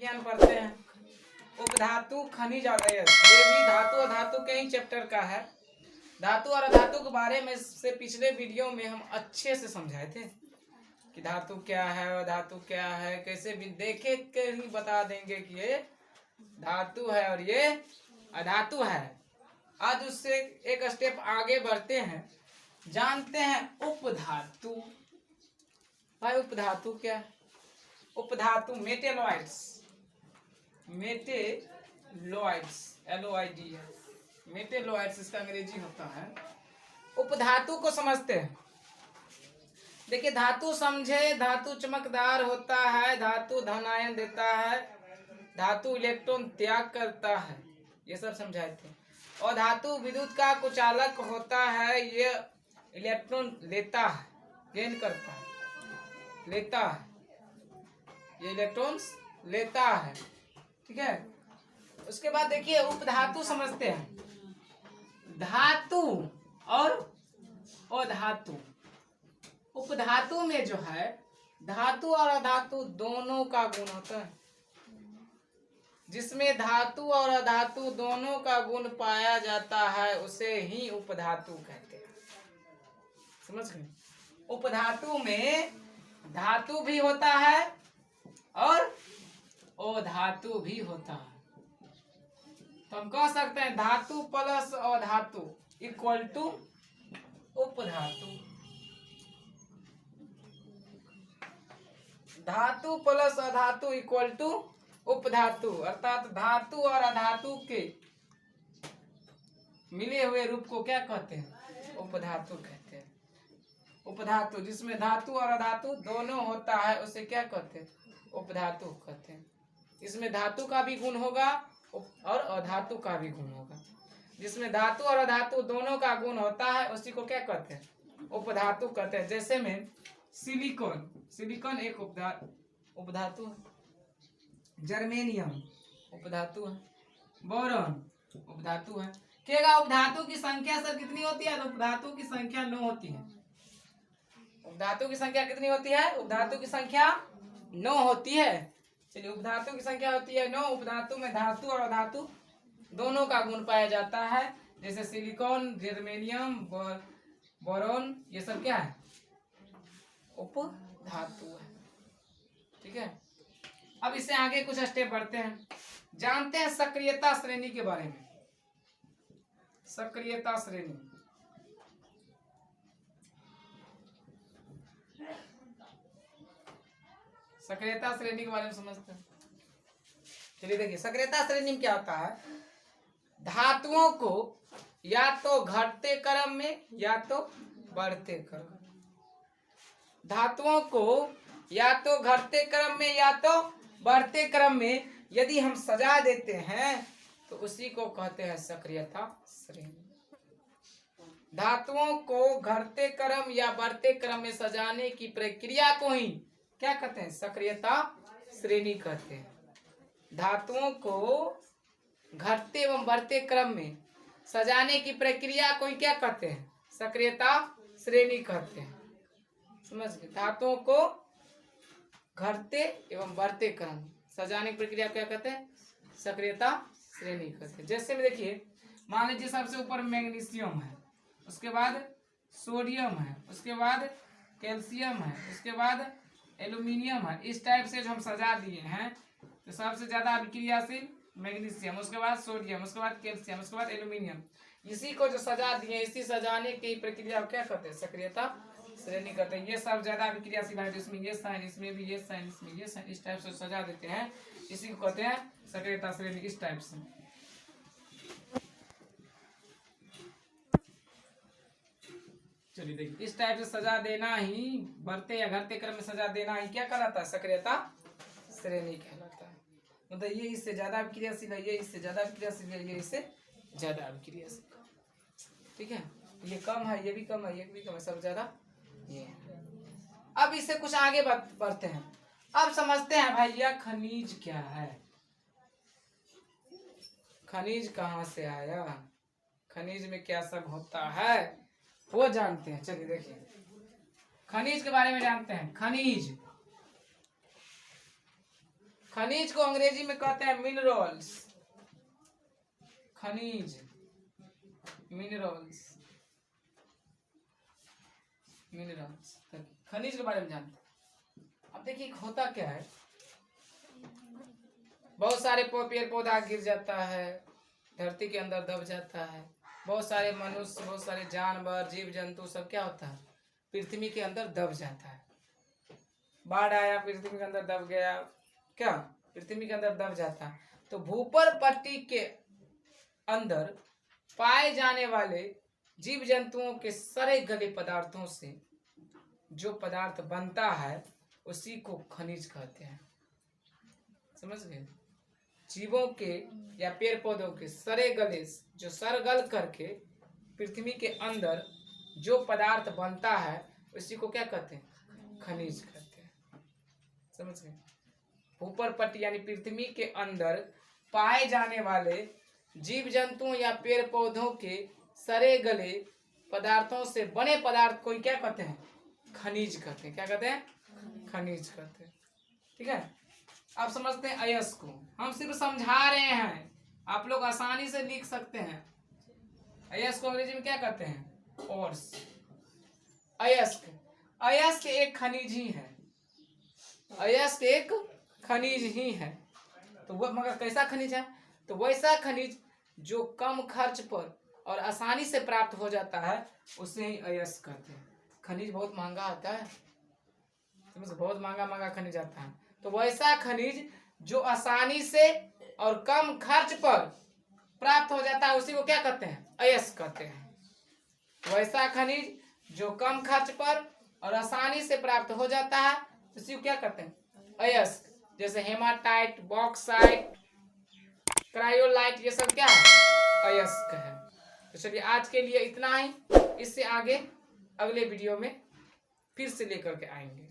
विज्ञान पढ़ते हैं। उपधातु खनिज और अयस्क, ये भी धातु और धातु के ही चैप्टर का है। धातु और अधातु के बारे में से पिछले वीडियो में हम अच्छे से समझाए थे कि धातु क्या है और धातु क्या है, कैसे भी देखे के ही बता देंगे कि ये धातु है और ये अधातु है। आज उससे एक स्टेप आगे बढ़ते हैं, जानते हैं उपधातु। भाई उपधातु क्या है? उपधातु मेटेलॉइड्स, मेटेलॉइड्स LOID है, मेटेलॉइड्स इसका अंग्रेजी होता है। उपधातु को समझते हैं। देखिए धातु समझे, धातु चमकदार होता है, धातु धनायन देता है, धातु इलेक्ट्रॉन त्याग करता है, ये सब समझाए थे। और धातु विद्युत का कुचालक होता है, ये इलेक्ट्रॉन लेता है, गेन करता है, लेता है, ये इलेक्ट्रॉन्स लेता है। ठीक है, उसके बाद देखिए उपधातु समझते हैं। धातु और अधातु, उपधातु में जो है धातु और अधातु दोनों का गुण होता है। जिसमें धातु और अधातु दोनों का गुण पाया जाता है उसे ही उपधातु कहते हैं। समझ गए? उपधातु में धातु भी होता है और अधातु भी होता है। तो हम कह सकते हैं धातु प्लस अधातु इक्वल टू उपधातु। धातु प्लस अधातु इक्वल टू उपधातु, अर्थात धातु और अधातु के मिले हुए रूप को क्या कहते हैं? उपधातु कहते हैं। उपधातु जिसमें धातु और अधातु दोनों होता है उसे क्या कहते हैं? उपधातु कहते हैं। इसमें धातु का भी गुण होगा और अधातु का भी गुण होगा। जिसमें धातु और अधातु दोनों का गुण होता है उसी को क्या कहते हैं? उपधातु कहते हैं। जैसे में सिलिकॉन, सिलिकॉन एक उपधातु है। जर्मेनियम उपधातु है। बोरॉन उपधातु है। क्या उपधातु की संख्या सर कितनी होती है? तो उपधातु की संख्या 9 होती है। उपधातु की संख्या कितनी होती है? उपधातु की संख्या 9 होती है। चलिए उपधातु की संख्या होती है 9। उपधातु में धातु और अधातु दोनों का गुण पाया जाता है। जैसे सिलिकॉन, जर्मेनियम, बोरॉन, ये सब क्या है? उपधातु है। ठीक है, अब इससे आगे कुछ स्टेप बढ़ते हैं। जानते हैं सक्रियता श्रेणी के बारे में। सक्रियता श्रेणी, सक्रियता श्रेणी के बारे में समझते हैं। चलिए देखिए सक्रियता श्रेणी में क्या होता है? धातुओं को या तो घटते क्रम में या तो बढ़ते क्रम, धातुओं को या तो घटते क्रम में या तो बढ़ते क्रम में यदि हम सजा देते हैं तो उसी को कहते हैं सक्रियता श्रेणी। धातुओं को घटते क्रम या बढ़ते क्रम में सजाने की प्रक्रिया को ही क्या कहते हैं? सक्रियता श्रेणी कहते हैं। धातुओं को घटते एवं बढ़ते क्रम में सजाने की प्रक्रिया को ही क्या कहते हैं? सक्रियता श्रेणी कहते हैं। समझ गए? धातुओं को घटते एवं बढ़ते क्रम सजाने की प्रक्रिया क्या कहते हैं? सक्रियता श्रेणी कहते हैं। जैसे में देखिए मान लीजिए सबसे ऊपर मैग्नीशियम है, उसके बाद सोडियम है, उसके बाद कैल्शियम है, उसके बाद एल्यूमिनियम है। इस टाइप से जो हम सजा दिए हैं तो सबसे ज्यादा अभिक्रियाशील मैग्नीशियम, उसके बाद सोडियम, उसके बाद कैल्शियम, उसके बाद एल्यूमिनियम। इसी को जो सजा दिए, इसी सजाने की प्रक्रिया क्या कहते हैं? सक्रियता श्रेणी कहते हैं। ये सब ज्यादा अभिक्रियाशील है, जिसमें ये साइन, इसमें भी ये साइन, इसमें ये साइन, इस टाइप से सजा देते हैं, इसी को कहते हैं सक्रियता श्रेणी। इस टाइप से चलिए देखिए इस टाइप से सजा देना ही, बढ़ते या घटते क्रम में सजा देना ही क्या कहलाता है? सक्रियता श्रेणी कहलाता है। मतलब ये इससे ज्यादा अभिक्रियाशील है, ये इससे ज्यादा अभिक्रियाशील है, ये इससे ज्यादा अभिक्रियाशील। ठीक है, ये कम है, ये भी कम है, ये भी कम है, सब ज्यादा ये। अब इससे कुछ आगे बढ़ते हैं। अब समझते हैं भैया खनिज क्या है, खनिज कहाँ से आया, खनिज में क्या सब होता है वो जानते हैं। चलिए देखिए खनिज के बारे में जानते हैं। खनिज, खनिज को अंग्रेजी में कहते हैं मिनरल्स। खनिज, मिनरल्स, मिनरल्स, खनिज के बारे में जानते हैं। अब देखिए होता क्या है, बहुत सारे पेड़ पौधा गिर जाता है, धरती के अंदर दब जाता है, बहुत सारे मनुष्य, बहुत सारे जानवर, जीव जंतु सब क्या होता है, पृथ्वी के अंदर दब जाता है। बाढ़ आया, पृथ्वी के अंदर दब गया, क्या पृथ्वी के अंदर दब जाता है। तो भूपर पट्टी के अंदर पाए जाने वाले जीव जंतुओं के सड़े गले पदार्थों से जो पदार्थ बनता है उसी को खनिज कहते हैं। समझ गए? जीवों के या पेड़ पौधों के सड़े गले, जो सरगल करके पृथ्वी के अंदर जो पदार्थ बनता है उसी को क्या कहते हैं, खनिज कहते हैं। समझ गए? ऊपर पट्टी यानी पृथ्वी के अंदर पाए जाने वाले जीव जंतुओं या पेड़ पौधों के सड़े गले पदार्थों से बने पदार्थ को क्या कहते हैं, खनिज कहते हैं। क्या कहते हैं, खनिज कहते हैं। ठीक है, अब समझते हैं अयस्क को। हम सिर्फ समझा रहे हैं, आप लोग आसानी से लिख सकते हैं। अयस्क को अंग्रेजी में क्या कहते हैं, ओर्स। अयस्क, अयस्क एक खनिज ही है। अयस्क एक खनिज ही है। तो वह मगर कैसा खनिज है, तो वैसा खनिज जो कम खर्च पर और आसानी से प्राप्त हो जाता है उसे ही अयस्क कहते हैं। खनिज बहुत महंगा आता है, बहुत महंगा महंगा खनिज आता है। तो वैसा खनिज जो आसानी से और कम खर्च पर प्राप्त हो जाता है उसी को क्या कहते हैं, अयस्क कहते हैं। वैसा खनिज जो कम खर्च पर और आसानी से प्राप्त हो जाता है उसी को क्या कहते हैं, अयस्क। जैसे हेमाटाइट, बॉक्साइट, क्रायोलाइट, ये सब क्या है, अयस्क है। तो चलिए आज के लिए इतना ही। इससे आगे अगले वीडियो में फिर से लेकर के आएंगे।